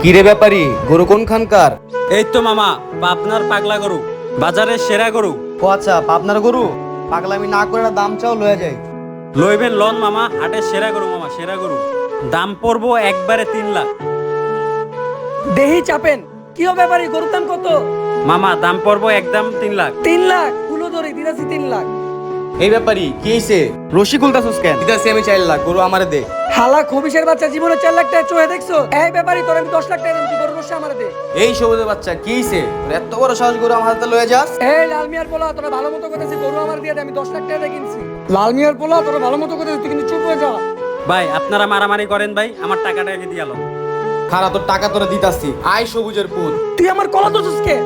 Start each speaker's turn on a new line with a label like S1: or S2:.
S1: কিরে ব্যাপারী, গরু কোনখানকার?
S2: এই তো মামা, আপনার পাগলা গরু, বাজারের সেরা গরু।
S1: ও আচ্ছা, পাবনার গরু। পাগলামি না করে একটা দাম চাও, লয়ে যাই।
S2: লইবেন লন মামা, হাটের সেরা গরু মামা, সেরা গরু। দাম পড়বো একবারে 3 লাখ।
S3: দেহি চাপেন। কি হবে ব্যাপারী, গরুর দাম কত?
S2: মামা দাম পড়বো একদম 3 লাখ।
S3: 3 লাখ? কুলো ধরে দিনাছি 3 লাখ।
S1: এই ব্যাপারী, কি হইছে? রশি খুলতাছস কেন? দিতাছি আমি 4 লাখ, গরু আমারে দে।
S3: হালা খবিশের বাচ্চা, জীবনে 4 লাখ টাকা চোহে দেখছো? এই ব্যাপারী, তোর আমি 10 লাখ টাকা দেব, তুই গরুর রশি আমারে দে।
S1: এই সবুজের বাচ্চা, কি হইছে? তোর এত বড় সাহস, গরু আমার হাতে লয়ে যাস?
S3: এই লাল মিয়ার পোলা, তোরা ভালো মতো করেছিস, গরু আমার দিয়ে দে, আমি 10 লাখ টাকা দিয়ে কিনছি। লাল মিয়ার পোলা, তোরা ভালো মতো করেছিস, তুই কিন্তু চুপ হয়ে যা।
S2: ভাই আপনারা মারামারি করেন ভাই, আমার টাকাটা দিয়ে আলো।
S1: খারা, তোর টাকা তোরা দিতাছি। আয় সবুজের পুত।
S3: তুই আমার কলা ধরছিস কে?